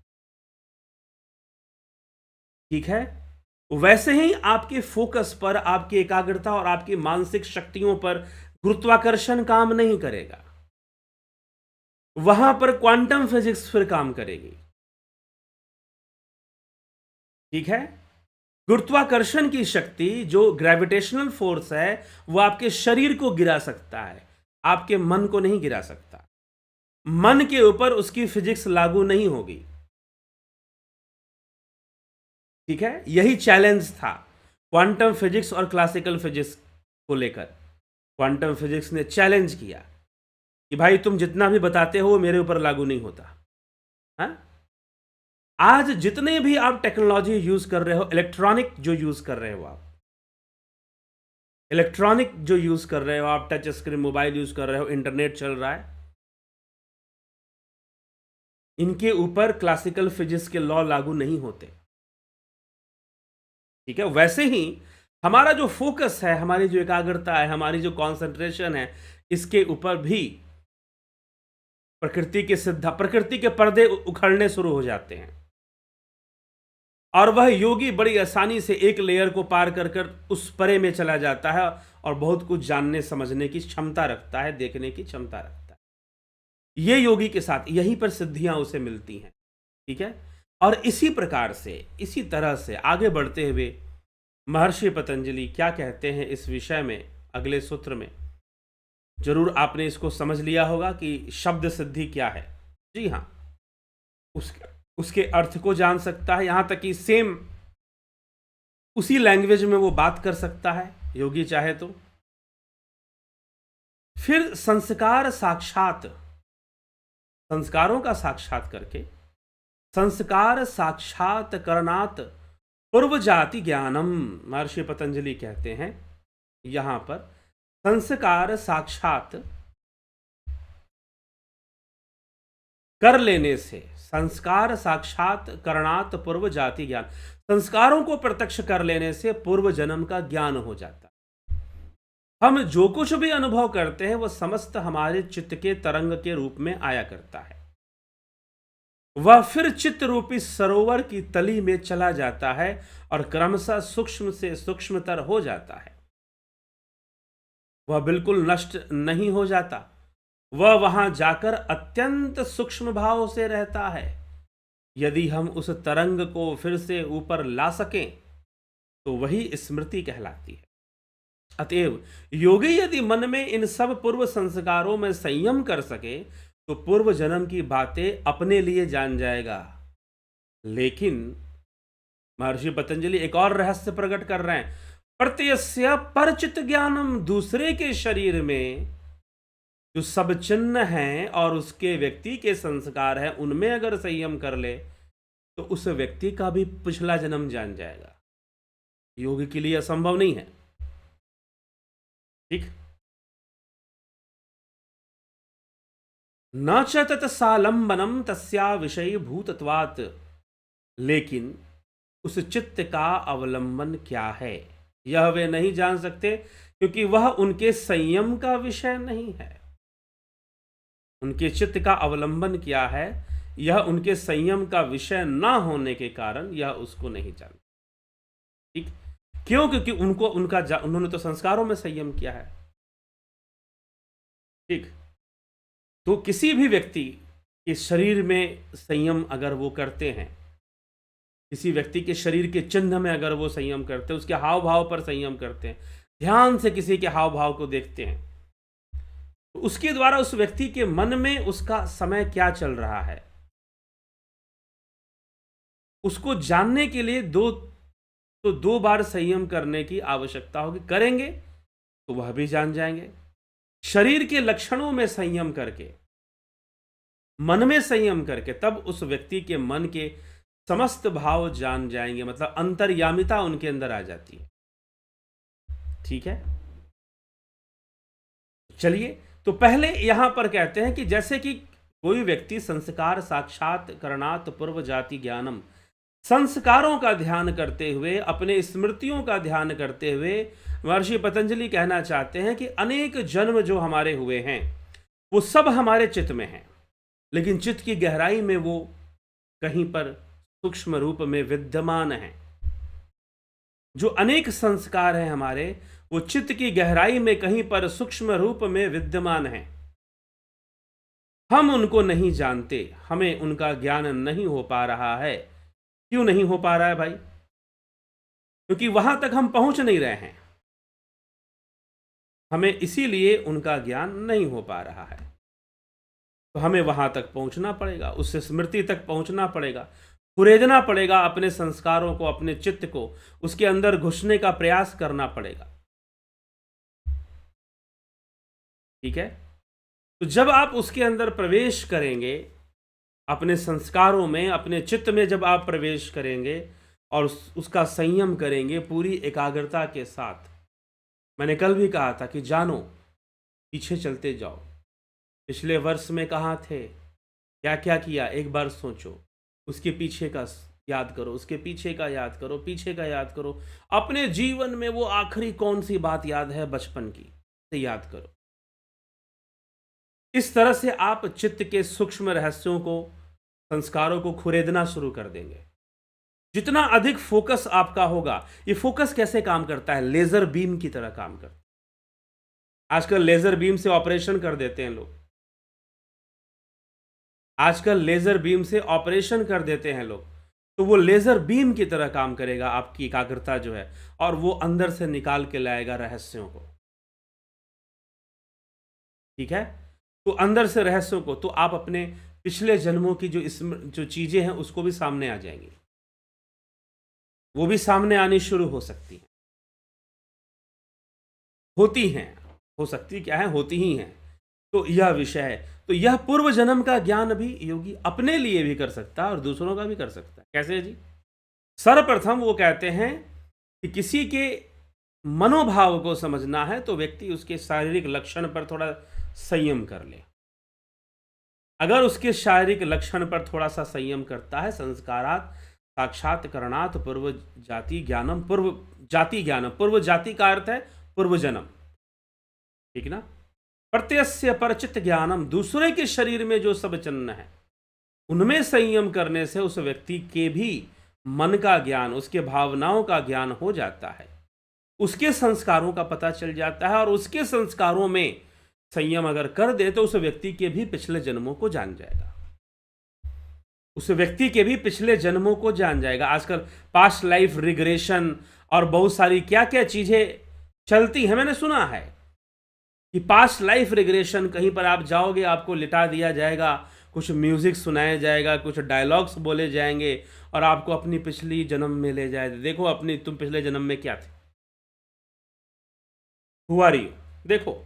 ठीक है, वैसे ही आपके फोकस पर, आपकी एकाग्रता और आपकी मानसिक शक्तियों पर गुरुत्वाकर्षण काम नहीं करेगा, वहां पर क्वांटम फिजिक्स फिर काम करेगी। ठीक है, गुरुत्वाकर्षण की शक्ति जो ग्रेविटेशनल फोर्स है वो आपके शरीर को गिरा सकता है, आपके मन को नहीं गिरा सकता। मन के ऊपर उसकी फिजिक्स लागू नहीं होगी। ठीक है, यही चैलेंज था क्वांटम फिजिक्स और क्लासिकल फिजिक्स को लेकर। क्वांटम फिजिक्स ने चैलेंज किया कि भाई तुम जितना भी बताते हो वो मेरे ऊपर लागू नहीं होता। हाँ? आज जितने भी आप टेक्नोलॉजी यूज कर रहे हो, इलेक्ट्रॉनिक जो यूज कर रहे हो आप, इलेक्ट्रॉनिक जो यूज कर रहे हो आप, टच स्क्रीन मोबाइल यूज कर रहे हो, इंटरनेट चल रहा है, इनके ऊपर क्लासिकल फिजिक्स के लॉ लागू नहीं होते। ठीक है, वैसे ही हमारा जो फोकस है, हमारी जो एकाग्रता है, हमारी जो कंसंट्रेशन है, इसके ऊपर भी प्रकृति के पर्दे उखड़ने शुरू हो जाते हैं, और वह योगी बड़ी आसानी से एक लेयर को पार कर कर उस परे में चला जाता है और बहुत कुछ जानने समझने की क्षमता रखता है, देखने की क्षमता रखता है। ये योगी के साथ यहीं पर सिद्धियां उसे मिलती हैं। ठीक है, और इसी प्रकार से, इसी तरह से आगे बढ़ते हुए महर्षि पतंजलि क्या कहते हैं इस विषय में अगले सूत्र में, जरूर आपने इसको समझ लिया होगा कि शब्द सिद्धि क्या है। जी हाँ, उसके अर्थ को जान सकता है, यहां तक कि सेम उसी लैंग्वेज में वो बात कर सकता है योगी चाहे तो। फिर संस्कार साक्षात, संस्कारों का साक्षात करके, संस्कार साक्षात करणात पूर्व जाति ज्ञानम, महर्षि पतंजलि कहते हैं यहां पर संस्कार साक्षात कर लेने से, संस्कार साक्षात करणात पूर्व जाति ज्ञान, संस्कारों को प्रत्यक्ष कर लेने से पूर्व जन्म का ज्ञान हो जाता है। हम जो कुछ भी अनुभव करते हैं वह समस्त हमारे चित्त के तरंग के रूप में आया करता है। वह फिर चित्त रूपी सरोवर की तली में चला जाता है और क्रमशः सूक्ष्म से सूक्ष्मतर हो जाता है। वह बिल्कुल नष्ट नहीं हो जाता, वह वहां जाकर अत्यंत सूक्ष्म भाव से रहता है। यदि हम उस तरंग को फिर से ऊपर ला सकें तो वही स्मृति कहलाती है। अतएव योगी यदि मन में इन सब पूर्व संस्कारों में संयम कर सके तो पूर्व जन्म की बातें अपने लिए जान जाएगा। लेकिन महर्षि पतंजलि एक और रहस्य प्रकट कर रहे हैं, प्रत्यस्य परचित ज्ञानम, दूसरे के शरीर में जो सब चिन्ह हैं और उसके व्यक्ति के संस्कार हैं उनमें अगर संयम कर ले तो उस व्यक्ति का भी पिछला जन्म जान जाएगा। योगी के लिए असंभव नहीं है। ठीक, न च तत्सालंबनम तस्या विषय भूतत्वात्, लेकिन उस चित्त का अवलंबन क्या है यह वे नहीं जान सकते, क्योंकि वह उनके संयम का विषय नहीं है। उनके चित्त का अवलंबन क्या है यह उनके संयम का विषय ना होने के कारण यह उसको नहीं जानते। ठीक, क्यों? क्योंकि उन्होंने तो संस्कारों में संयम किया है। ठीक, तो किसी भी व्यक्ति के शरीर में संयम अगर वो करते हैं, किसी व्यक्ति के शरीर के चिन्ह में अगर वो संयम करते हैं, उसके हाव भाव पर संयम करते हैं, ध्यान से किसी के हाव भाव को देखते हैं, तो उसके द्वारा उस व्यक्ति के मन में उसका समय क्या चल रहा है उसको जानने के लिए दो बार संयम करने की आवश्यकता होगी। करेंगे तो वह भी जान जाएंगे। शरीर के लक्षणों में संयम करके, मन में संयम करके, तब उस व्यक्ति के मन के समस्त भाव जान जाएंगे, मतलब अंतर्यामिता उनके अंदर आ जाती है। ठीक है, चलिए, तो पहले यहां पर कहते हैं कि जैसे कि कोई व्यक्ति संस्कार साक्षात करणात पूर्व जाति ज्ञानम, संस्कारों का ध्यान करते हुए, अपने स्मृतियों का ध्यान करते हुए, महर्षि पतंजलि कहना चाहते हैं कि अनेक जन्म जो हमारे हुए हैं वो सब हमारे चित्त में हैं, लेकिन चित्त की गहराई में वो कहीं पर सूक्ष्म रूप में विद्यमान हैं। जो अनेक संस्कार हैं हमारे, वो चित्त की गहराई में कहीं पर सूक्ष्म रूप में विद्यमान हैं। हम उनको नहीं जानते, हमें उनका ज्ञान नहीं हो पा रहा है। क्यों नहीं हो पा रहा है भाई? क्योंकि वहां तक हम पहुंच नहीं रहे हैं, हमें इसीलिए उनका ज्ञान नहीं हो पा रहा है। तो हमें वहां तक पहुंचना पड़ेगा, उस स्मृति तक पहुंचना पड़ेगा, कुरेदना पड़ेगा अपने संस्कारों को, अपने चित्त को, उसके अंदर घुसने का प्रयास करना पड़ेगा। ठीक है, तो जब आप उसके अंदर प्रवेश करेंगे, अपने संस्कारों में, अपने चित्त में जब आप प्रवेश करेंगे और उसका संयम करेंगे पूरी एकाग्रता के साथ, मैंने कल भी कहा था कि जानो, पीछे चलते जाओ, पिछले वर्ष में कहाँ थे, क्या क्या किया, एक बार सोचो, उसके पीछे का याद करो, उसके पीछे का याद करो, पीछे का याद करो, अपने जीवन में वो आखिरी कौन सी बात याद है बचपन की, से याद करो। इस तरह से आप चित्त के सूक्ष्म रहस्यों को, संस्कारों को खुरेदना शुरू कर देंगे। जितना अधिक फोकस आपका होगा, ये फोकस कैसे काम करता है? लेजर बीम की तरह काम करता है। आजकल लेजर बीम से ऑपरेशन कर देते हैं लोग, आजकल लेजर बीम से ऑपरेशन कर देते हैं लोग। तो वो लेज़र बीम की तरह काम करेगा आपकी एकाग्रता जो है, और वो अंदर से निकाल के लाएगा रहस्यों को। ठीक है? तो अंदर से रहस्यों को, तो आप अपने पिछले जन्मों की जो चीज़ें हैं उसको भी सामने आ जाएंगी, वो भी सामने आनी शुरू हो सकती हैं, होती हैं, हो सकती क्या है, होती ही हैं। तो यह विषय है। तो यह पूर्व जन्म का ज्ञान भी योगी अपने लिए भी कर सकता है और दूसरों का भी कर सकता है। कैसे जी? सर्वप्रथम वो कहते हैं कि किसी के मनोभाव को समझना है तो व्यक्ति उसके शारीरिक लक्षण पर थोड़ा संयम कर ले। अगर उसके शारीरिक लक्षण पर थोड़ा सा संयम करता है, संस्कारात साक्षात्करणात् पूर्व जाति ज्ञानम, पूर्व जाति का अर्थ है पूर्व जन्म, ठीक ना। प्रत्यस्य परचित ज्ञानम, दूसरे के शरीर में जो सब चिन्ह है उनमें संयम करने से उस व्यक्ति के भी मन का ज्ञान, उसके भावनाओं का ज्ञान हो जाता है, उसके संस्कारों का पता चल जाता है, और उसके संस्कारों में संयम अगर कर दे तो उस व्यक्ति के भी पिछले जन्मों को जान जाएगा, उस व्यक्ति के भी पिछले जन्मों को जान जाएगा। आजकल पास्ट लाइफ रिग्रेशन और बहुत सारी क्या क्या चीजें चलती है, मैंने सुना है कि पास्ट लाइफ रिग्रेशन, कहीं पर आप जाओगे आपको लिटा दिया जाएगा, कुछ म्यूजिक सुनाया जाएगा, कुछ डायलॉग्स बोले जाएंगे और आपको अपनी पिछली जन्म में ले जाए, देखो अपनी तुम पिछले जन्म में क्या थे, हुआ रही हो, देखो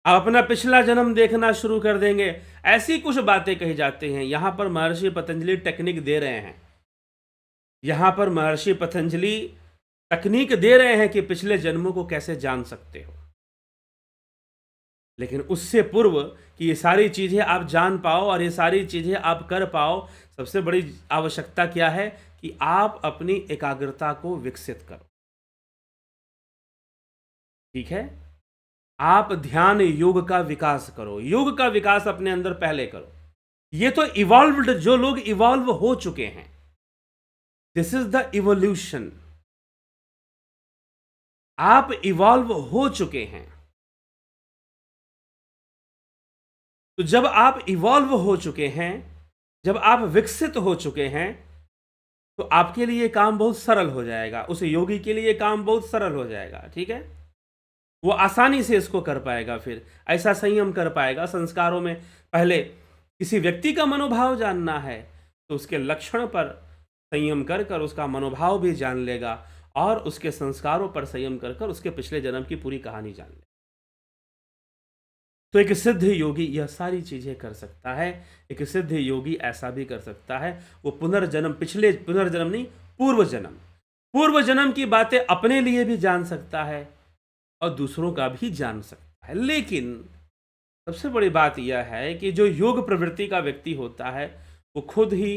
आप अपना पिछला जन्म देखना शुरू कर देंगे। ऐसी कुछ बातें कही जाती हैं। यहां पर महर्षि पतंजलि टेक्निक दे रहे हैं, यहां पर महर्षि पतंजलि तकनीक दे रहे हैं कि पिछले जन्मों को कैसे जान सकते हो। लेकिन उससे पूर्व कि ये सारी चीजें आप जान पाओ और ये सारी चीजें आप कर पाओ, सबसे बड़ी आवश्यकता क्या है कि आप अपनी एकाग्रता को विकसित करो। ठीक है, आप ध्यान योग का विकास करो, योग का विकास अपने अंदर पहले करो। ये तो इवॉल्व्ड, जो लोग इवॉल्व हो चुके हैं, दिस इज द इवोल्यूशन। आप इवॉल्व हो चुके हैं, तो जब आप इवॉल्व हो चुके हैं, जब आप विकसित हो चुके हैं, तो आपके लिए काम बहुत सरल हो जाएगा, उस योगी के लिए काम बहुत सरल हो जाएगा। ठीक है, वो आसानी से इसको कर पाएगा, फिर ऐसा संयम कर पाएगा। संस्कारों में पहले किसी व्यक्ति का मनोभाव जानना है तो उसके लक्षण पर संयम कर कर उसका मनोभाव भी जान लेगा, और उसके संस्कारों पर संयम कर कर उसके पिछले जन्म की पूरी कहानी जान लेगा। तो एक सिद्ध योगी यह सारी चीजें कर सकता है। एक सिद्ध योगी ऐसा भी कर सकता है, वो पुनर्जन्म, पिछले पुनर्जन्म नहीं, पूर्व जन्म की बातें अपने लिए भी जान सकता है और दूसरों का भी जान सकता है। लेकिन सबसे बड़ी बात यह है कि जो योग प्रवृत्ति का व्यक्ति होता है वो खुद ही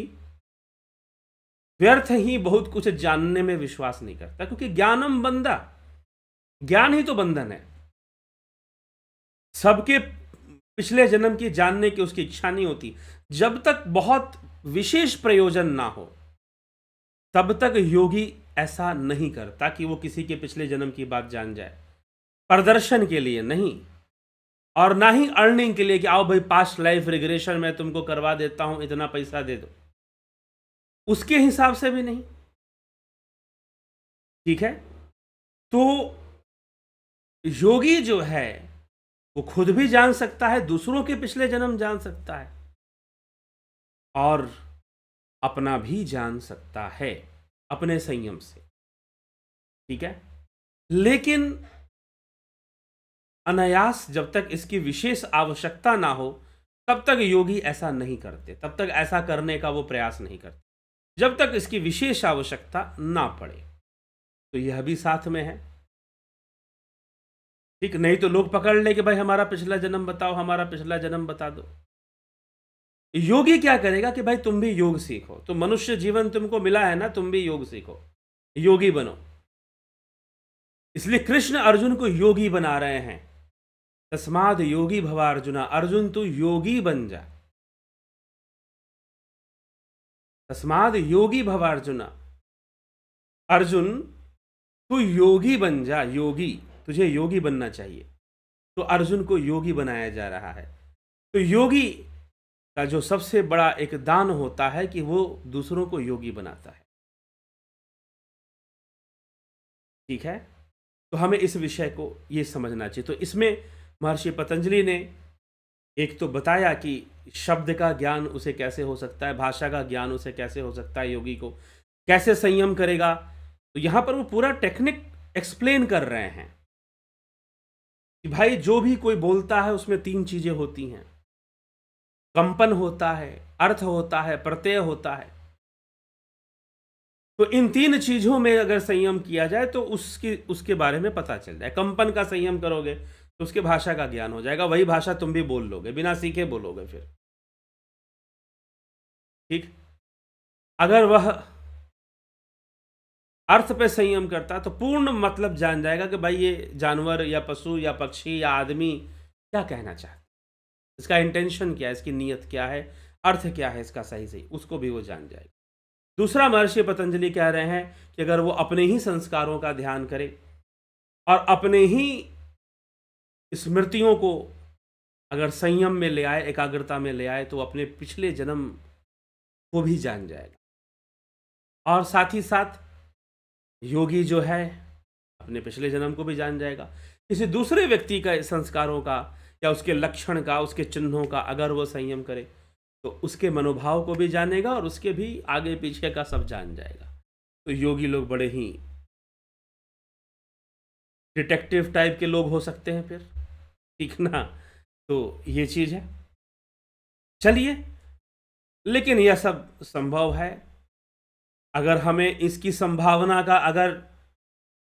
व्यर्थ ही बहुत कुछ जानने में विश्वास नहीं करता, क्योंकि ज्ञानम बंधा, ज्ञान ही तो बंधन है। सबके पिछले जन्म की जानने की उसकी इच्छा नहीं होती। जब तक बहुत विशेष प्रयोजन ना हो तब तक योगी ऐसा नहीं करता कि वो किसी के पिछले जन्म की बात जान जाए। प्रदर्शन के लिए नहीं, और ना ही अर्निंग के लिए कि आओ भाई पास्ट लाइफ रिग्रेशन मैं तुमको करवा देता हूं, इतना पैसा दे दो, उसके हिसाब से भी नहीं। ठीक है, तो योगी जो है वो खुद भी जान सकता है, दूसरों के पिछले जन्म जान सकता है, और अपना भी जान सकता है अपने संयम से। ठीक है, लेकिन अनायास जब तक इसकी विशेष आवश्यकता ना हो तब तक योगी ऐसा नहीं करते, तब तक ऐसा करने का वो प्रयास नहीं करते, जब तक इसकी विशेष आवश्यकता ना पड़े। तो यह भी साथ में है। ठीक, नहीं तो लोग पकड़ ले कि भाई हमारा पिछला जन्म बताओ, हमारा पिछला जन्म बता दो। योगी क्या करेगा कि भाई तुम भी योग सीखो, तो मनुष्य जीवन तुमको मिला है ना, तुम भी योग सीखो, योगी बनो। इसलिए कृष्ण अर्जुन को योगी बना रहे हैं। तस्माद योगी भवा अर्जुना, अर्जुन तू योगी बन जा। तस्माद योगी भवा अर्जुना, अर्जुन तू योगी बन जा, योगी, तुझे योगी बनना चाहिए। तो अर्जुन को योगी बनाया जा रहा है। तो योगी का जो सबसे बड़ा एक दान होता है कि वो दूसरों को योगी बनाता है। ठीक है? तो हमें इस विषय को ये समझना चाहिए। तो इसमें महर्षि पतंजलि ने एक तो बताया कि शब्द का ज्ञान उसे कैसे हो सकता है, भाषा का ज्ञान उसे कैसे हो सकता है, योगी को कैसे संयम करेगा। तो यहाँ पर वो पूरा टेक्निक एक्सप्लेन कर रहे हैं कि भाई जो भी कोई बोलता है उसमें 3 चीजें होती हैं। कंपन होता है, अर्थ होता है, प्रत्यय होता है। तो इन 3 चीजों में अगर संयम किया जाए तो उसके बारे में पता चल जाए। कंपन का संयम करोगे तो उसके भाषा का ज्ञान हो जाएगा, वही भाषा तुम भी बोल लोगे, बिना सीखे बोलोगे फिर। ठीक? अगर वह अर्थ पे संयम करता तो पूर्ण मतलब जान जाएगा कि भाई ये जानवर या पशु या पक्षी या आदमी क्या कहना चाहता है, इसका इंटेंशन क्या है, इसकी नीयत क्या है, अर्थ क्या है इसका, सही सही उसको भी वो जान जाएगा। दूसरा, महर्षि पतंजलि कह रहे हैं कि अगर वो अपने ही संस्कारों का ध्यान करे और अपने ही स्मृतियों को अगर संयम में ले आए, एकाग्रता में ले आए, तो अपने पिछले जन्म को भी जान जाएगा। और साथ ही साथ योगी जो है अपने पिछले जन्म को भी जान जाएगा। किसी दूसरे व्यक्ति का संस्कारों का या उसके लक्षण का, उसके चिन्हों का अगर वो संयम करे तो उसके मनोभाव को भी जानेगा और उसके भी आगे पीछे का सब जान जाएगा। तो योगी लोग बड़े ही डिटेक्टिव टाइप के लोग हो सकते हैं फिर। ठीक ना? तो ये चीज़ है। चलिए, लेकिन यह सब संभव है अगर हमें इसकी संभावना का अगर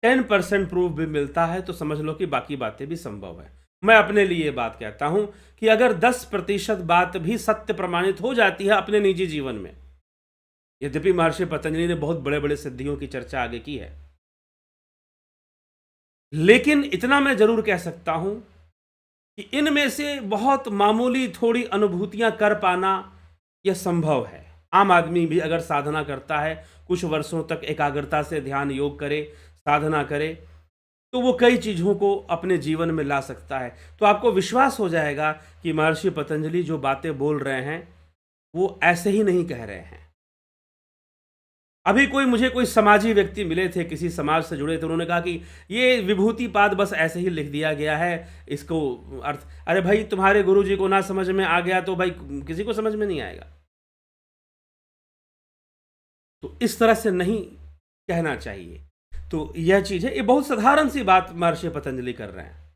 10% प्रूफ भी मिलता है तो समझ लो कि बाकी बातें भी संभव है। मैं अपने लिए बात कहता हूं कि अगर 10% बात भी सत्य प्रमाणित हो जाती है अपने निजी जीवन में, यद्यपि महर्षि पतंजलि ने बहुत बड़े बड़े सिद्धियों की चर्चा आगे की है, लेकिन इतना मैं जरूर कह सकता हूं कि इनमें से बहुत मामूली थोड़ी अनुभूतियां कर पाना यह संभव है। आम आदमी भी अगर साधना करता है, कुछ वर्षों तक एकाग्रता से ध्यान योग करे, साधना करे, तो वो कई चीज़ों को अपने जीवन में ला सकता है। तो आपको विश्वास हो जाएगा कि महर्षि पतंजलि जो बातें बोल रहे हैं वो ऐसे ही नहीं कह रहे हैं। अभी मुझे कोई समाजी व्यक्ति मिले थे, किसी समाज से जुड़े थे, उन्होंने कहा कि ये विभूतिपाद बस ऐसे ही लिख दिया गया है, इसको अर्थ, अरे भाई तुम्हारे गुरुजी को ना समझ में आ गया तो भाई किसी को समझ में नहीं आएगा। तो इस तरह से नहीं कहना चाहिए। तो यह चीज है, ये बहुत साधारण सी बात महर्षि पतंजलि कर रहे हैं,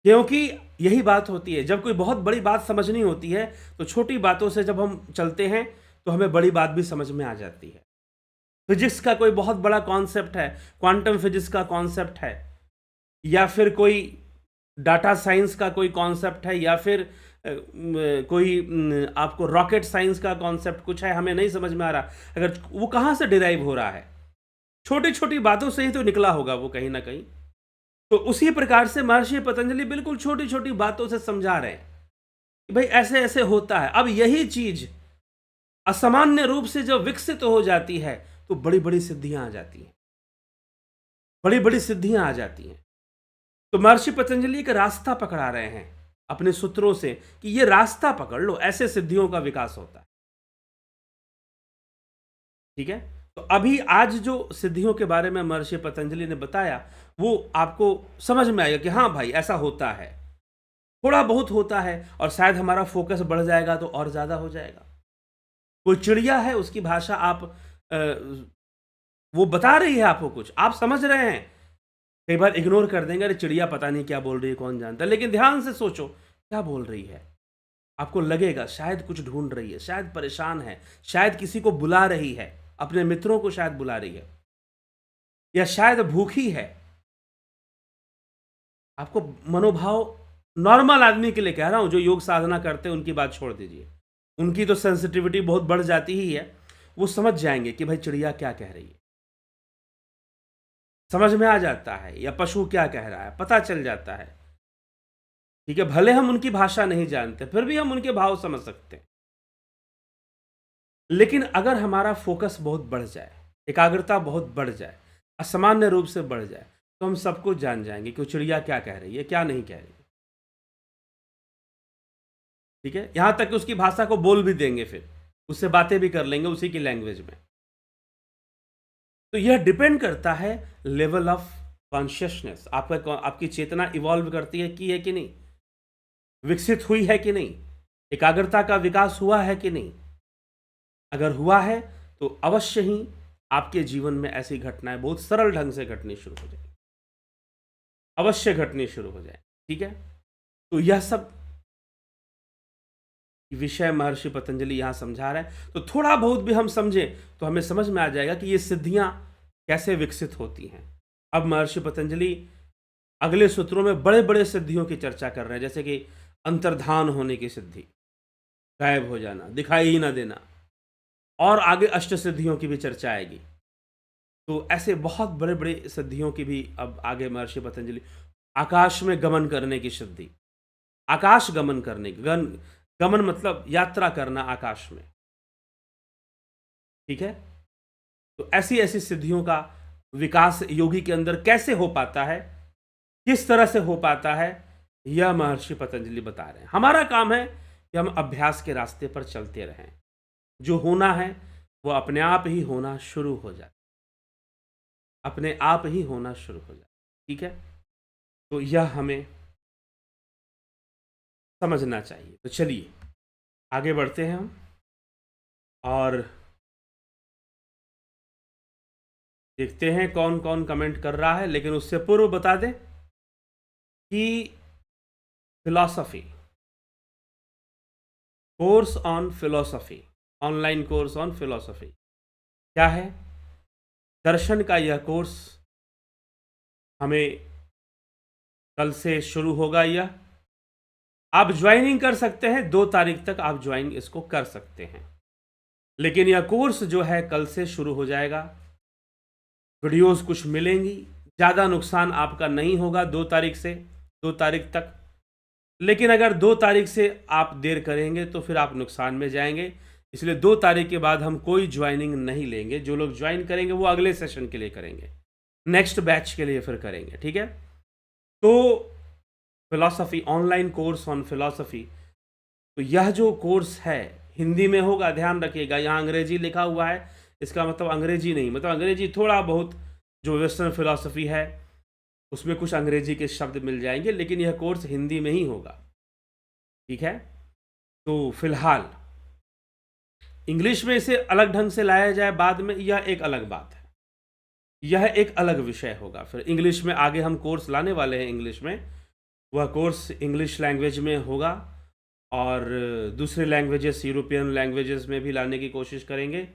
क्योंकि यही बात होती है जब कोई बहुत बड़ी बात समझनी होती है तो छोटी बातों से जब हम चलते हैं तो हमें बड़ी बात भी समझ में आ जाती है। फिजिक्स का कोई बहुत बड़ा कॉन्सेप्ट है, क्वांटम फिजिक्स का कॉन्सेप्ट है, या फिर कोई डाटा साइंस का कोई कॉन्सेप्ट है, या फिर कोई आपको रॉकेट साइंस का कॉन्सेप्ट कुछ है, हमें नहीं समझ में आ रहा, अगर वो कहाँ से डिराइव हो रहा है, छोटी छोटी बातों से ही तो निकला होगा वो कहीं ना कहीं। तो उसी प्रकार से महर्षि पतंजलि बिल्कुल छोटी छोटी बातों से समझा रहे हैं कि भाई ऐसे ऐसे होता है। अब यही चीज असामान्य रूप से जब विकसित हो जाती है तो बड़ी बड़ी सिद्धियां आ जाती हैं, बड़ी बड़ी सिद्धियां आ जाती हैं। तो महर्षि पतंजलि एक रास्ता पकड़ा रहे हैं अपने सूत्रों से कि ये रास्ता पकड़ लो, ऐसे सिद्धियों का विकास होता है। ठीक है? तो अभी आज जो सिद्धियों के बारे में महर्षि पतंजलि ने बताया वो आपको समझ में आएगा कि हाँ भाई ऐसा होता है, थोड़ा बहुत होता है, और शायद हमारा फोकस बढ़ जाएगा तो और ज्यादा हो जाएगा। कोई चिड़िया है, उसकी भाषा आप वो बता रही है आपको कुछ, आप समझ रहे हैं, कई बार इग्नोर कर देंगे, अरे चिड़िया पता नहीं क्या बोल रही है, कौन जानता है, लेकिन ध्यान से सोचो क्या बोल रही है। आपको लगेगा शायद कुछ ढूंढ रही है, शायद परेशान है, शायद किसी को बुला रही है, अपने मित्रों को शायद बुला रही है, या शायद भूखी है। आपको मनोभाव, नॉर्मल आदमी के लिए कह रहा हूं, जो योग साधना करते हैं उनकी बात छोड़ दीजिए, उनकी तो सेंसिटिविटी बहुत बढ़ जाती ही है, वो समझ जाएंगे कि भाई चिड़िया क्या कह रही है, समझ में आ जाता है, या पशु क्या कह रहा है पता चल जाता है। ठीक है? भले हम उनकी भाषा नहीं जानते फिर भी हम उनके भाव समझ सकते हैं। लेकिन अगर हमारा फोकस बहुत बढ़ जाए, एकाग्रता बहुत बढ़ जाए, असामान्य रूप से बढ़ जाए, तो हम सबको जान जाएंगे कि चिड़िया क्या कह रही है, क्या नहीं कह रही है। ठीक है, यहाँ तक कि उसकी भाषा को बोल भी देंगे, फिर उससे बातें भी कर लेंगे उसी की लैंग्वेज में। तो यह डिपेंड करता है लेवल ऑफ कॉन्शियसनेस, आपकी चेतना इवॉल्व करती है कि नहीं, विकसित हुई है कि नहीं, एकाग्रता का विकास हुआ है कि नहीं। अगर हुआ है तो अवश्य ही आपके जीवन में ऐसी घटनाएं बहुत सरल ढंग से घटनी शुरू हो जाएगी, अवश्य घटनी शुरू हो जाए। ठीक है, तो यह सब विषय महर्षि पतंजलि यहां समझा रहे हैं। तो थोड़ा बहुत भी हम समझें तो हमें समझ में आ जाएगा कि ये सिद्धियां कैसे विकसित होती हैं। अब महर्षि पतंजलि अगले सूत्रों में बड़े बड़े सिद्धियों की चर्चा कर रहे हैं, जैसे कि अंतर्धान होने की सिद्धि, गायब हो जाना, दिखाई ही ना देना, और आगे अष्ट सिद्धियों की भी चर्चा आएगी। तो ऐसे बहुत बड़े बड़े सिद्धियों की भी अब आगे महर्षि पतंजलि, आकाश में गमन करने की सिद्धि, आकाश गमन करने की, गमन मतलब यात्रा करना आकाश में। ठीक है, तो ऐसी ऐसी सिद्धियों का विकास योगी के अंदर कैसे हो पाता है, किस तरह से हो पाता है, यह महर्षि पतंजलि बता रहे हैं। हमारा काम है कि हम अभ्यास के रास्ते पर चलते रहें, जो होना है वो अपने आप ही होना शुरू हो जाए, अपने आप ही होना शुरू हो जाए। ठीक है, तो यह हमें समझना चाहिए। तो चलिए आगे बढ़ते हैं हम, और देखते हैं कौन कौन कमेंट कर रहा है। लेकिन उससे पूर्व बता दें कि philosophy course on philosophy, online course on philosophy क्या है? दर्शन का यह कोर्स हमें कल से शुरू होगा। यह आप ज्वाइनिंग कर सकते हैं, 2 तारीख तक आप ज्वाइन इसको कर सकते हैं, लेकिन यह कोर्स जो है कल से शुरू हो जाएगा। वीडियोस कुछ मिलेंगी, ज़्यादा नुकसान आपका नहीं होगा 2 तारीख से 2 तारीख तक। लेकिन अगर 2 तारीख से आप देर करेंगे तो फिर आप नुकसान में जाएंगे, इसलिए 2 तारीख के बाद हम कोई ज्वाइनिंग नहीं लेंगे। जो लोग ज्वाइन करेंगे वो अगले सेशन के लिए करेंगे, नेक्स्ट बैच के लिए फिर करेंगे। ठीक है, तो philosophy, online course on philosophy, तो यह जो कोर्स है हिंदी में होगा, ध्यान रखिएगा। यहाँ अंग्रेजी लिखा हुआ है, इसका मतलब अंग्रेजी नहीं, मतलब अंग्रेजी थोड़ा बहुत जो वेस्टर्न फिलॉसफी है उसमें कुछ अंग्रेजी के शब्द मिल जाएंगे, लेकिन यह कोर्स हिंदी में ही होगा। ठीक है, तो फिलहाल इंग्लिश में इसे अलग ढंग से लाया जाए बाद में, यह एक अलग बात है, यह एक अलग विषय होगा। फिर इंग्लिश में आगे हम कोर्स लाने वाले हैं, इंग्लिश में वह कोर्स इंग्लिश लैंग्वेज में होगा, और दूसरे लैंग्वेजेस, यूरोपियन लैंग्वेजेस में भी लाने की कोशिश करेंगे,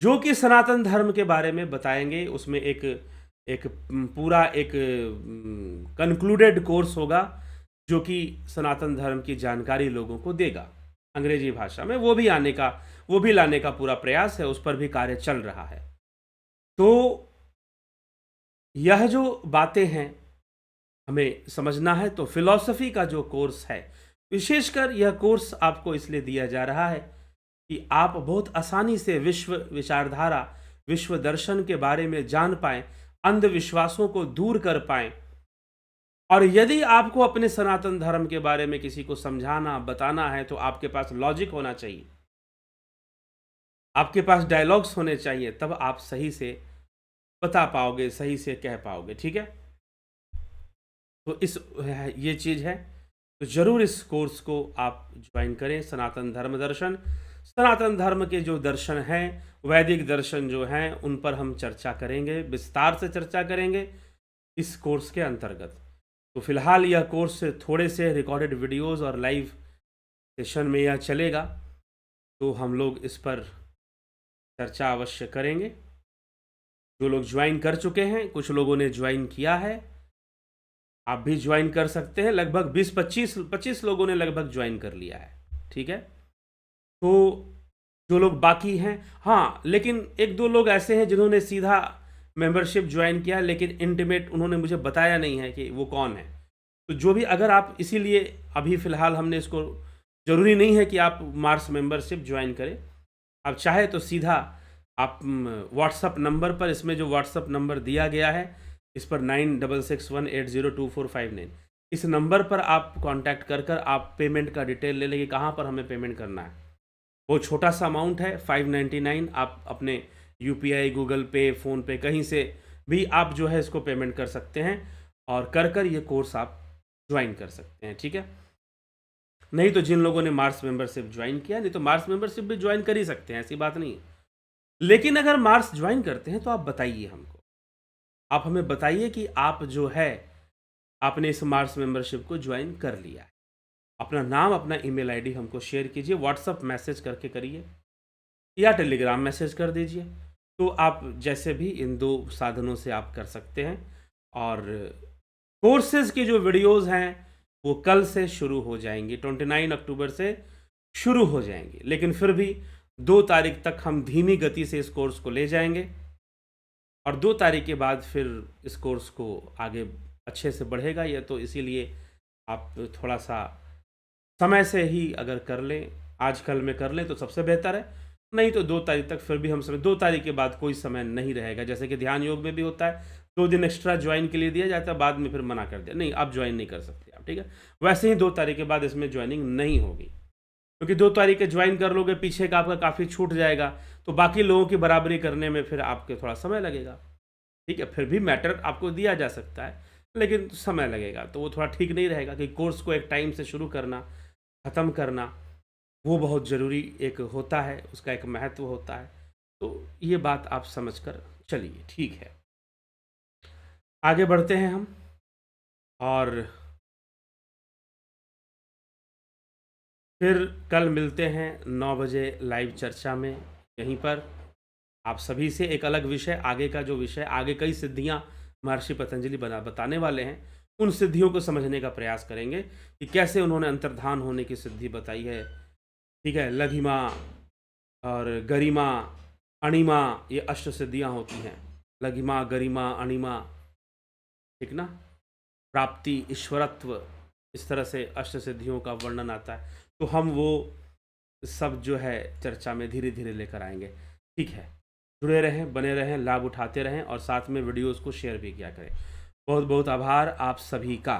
जो कि सनातन धर्म के बारे में बताएंगे। उसमें एक पूरा एक कंक्लूडेड कोर्स होगा जो कि सनातन धर्म की जानकारी लोगों को देगा अंग्रेजी भाषा में। वो भी लाने का पूरा प्रयास है, उस पर भी कार्य चल रहा है। तो यह जो बातें हैं हमें समझना है। तो फिलॉसफी का जो कोर्स है, विशेषकर यह कोर्स आपको इसलिए दिया जा रहा है कि आप बहुत आसानी से विश्व विचारधारा, विश्व दर्शन के बारे में जान पाएं, अंधविश्वासों को दूर कर पाएं। और यदि आपको अपने सनातन धर्म के बारे में किसी को समझाना, बताना है, तो आपके पास लॉजिक होना चाहिए, आपके पास डायलॉग्स होने चाहिए, तब आप सही से बता पाओगे, सही से कह पाओगे। ठीक है, तो ये चीज़ है। तो ज़रूर इस कोर्स को आप ज्वाइन करें। सनातन धर्म दर्शन, सनातन धर्म के जो दर्शन हैं, वैदिक दर्शन जो हैं, उन पर हम चर्चा करेंगे, विस्तार से चर्चा करेंगे इस कोर्स के अंतर्गत। तो फिलहाल यह कोर्स थोड़े से रिकॉर्डेड वीडियोस और लाइव सेशन में यह चलेगा, तो हम लोग इस पर चर्चा अवश्य करेंगे। जो लोग ज्वाइन कर चुके हैं, कुछ लोगों ने ज्वाइन किया है, आप भी ज्वाइन कर सकते हैं। लगभग 20-25 लोगों ने लगभग ज्वाइन कर लिया है। ठीक है, तो जो लोग बाकी हैं, हाँ, लेकिन 1-2 लोग ऐसे हैं जिन्होंने सीधा मेंबरशिप ज्वाइन किया, लेकिन इंटीमेट उन्होंने मुझे बताया नहीं है कि वो कौन है। तो जो भी, अगर आप, इसीलिए अभी फ़िलहाल हमने इसको, ज़रूरी नहीं है कि आप मार्स मेंबरशिप ज्वाइन करें। आप चाहे तो सीधा आप व्हाट्सअप नंबर पर, इसमें जो व्हाट्सअप नंबर दिया गया है इस पर 9661802459, इस नंबर पर आप कांटेक्ट कर कर आप पेमेंट का डिटेल ले लेंगे, कहाँ पर हमें पेमेंट करना है। वो छोटा सा अमाउंट है 599, आप अपने यूपीआई, गूगल पे, फ़ोनपे कहीं से भी आप जो है इसको पेमेंट कर सकते हैं और कर कर ये कोर्स आप ज्वाइन कर सकते हैं, ठीक है। नहीं तो जिन लोगों ने मार्स मेंबरशिप ज्वाइन किया, नहीं तो मार्स मेंबरशिप भी ज्वाइन कर ही सकते हैं, ऐसी बात नहीं है। लेकिन अगर मार्स ज्वाइन करते हैं तो आप बताइए हमको, आप हमें बताइए कि आप जो है आपने इस मार्स मेंबरशिप को ज्वाइन कर लिया है। अपना नाम, अपना ईमेल आईडी हमको शेयर कीजिए, व्हाट्सअप मैसेज करके करिए या टेलीग्राम मैसेज कर दीजिए। तो आप जैसे भी इन 2 साधनों से आप कर सकते हैं। और कोर्सेज़ की जो वीडियोज़ हैं वो कल से शुरू हो जाएंगी, 29 अक्टूबर से शुरू हो जाएंगी। लेकिन फिर भी 2 तारीख तक हम धीमी गति से इस कोर्स को ले जाएंगे और 2 तारीख के बाद फिर इस कोर्स को आगे अच्छे से बढ़ेगा। ये तो इसीलिए आप थोड़ा सा समय से ही अगर कर लें, आज कल में कर लें तो सबसे बेहतर है। नहीं तो 2 तारीख तक फिर भी हम समय, 2 तारीख के बाद कोई समय नहीं रहेगा। जैसे कि ध्यान योग में भी होता है, 2 दिन एक्स्ट्रा ज्वाइन के लिए दिया जाता है, बाद में फिर मना कर दिया, नहीं आप ज्वाइन नहीं कर सकते आप, ठीक है। वैसे ही 2 तारीख के बाद इसमें ज्वाइनिंग नहीं होगी, क्योंकि 2 तारीख के ज्वाइन कर लोगे, पीछे का आपका काफ़ी छूट जाएगा, तो बाकी लोगों की बराबरी करने में फिर आपके थोड़ा समय लगेगा, ठीक है। फिर भी मैटर आपको दिया जा सकता है, लेकिन समय लगेगा, तो वो थोड़ा ठीक नहीं रहेगा कि कोर्स को एक टाइम से शुरू करना, ख़त्म करना, वो बहुत ज़रूरी एक होता है, उसका एक महत्व होता है। तो ये बात आप समझ कर चलिए, ठीक है। आगे बढ़ते हैं हम, और फिर कल मिलते हैं 9 बजे लाइव चर्चा में यहीं पर। आप सभी से एक अलग विषय, आगे का जो विषय, आगे कई सिद्धियां महर्षि पतंजलि बताने वाले हैं, उन सिद्धियों को समझने का प्रयास करेंगे कि कैसे उन्होंने अंतर्धान होने की सिद्धि बताई है, ठीक है। लघिमा और गरिमा, अणिमा, ये अष्ट सिद्धियां होती हैं। लघिमा, गरिमा, अणिमा, ठीक ना, प्राप्ति, ईश्वरत्व, इस तरह से अष्ट सिद्धियों का वर्णन आता है। तो हम वो सब जो है चर्चा में धीरे धीरे लेकर आएंगे, ठीक है। जुड़े रहें, बने रहें, लाभ उठाते रहें और साथ में वीडियोस को शेयर भी किया करें। बहुत बहुत आभार आप सभी का।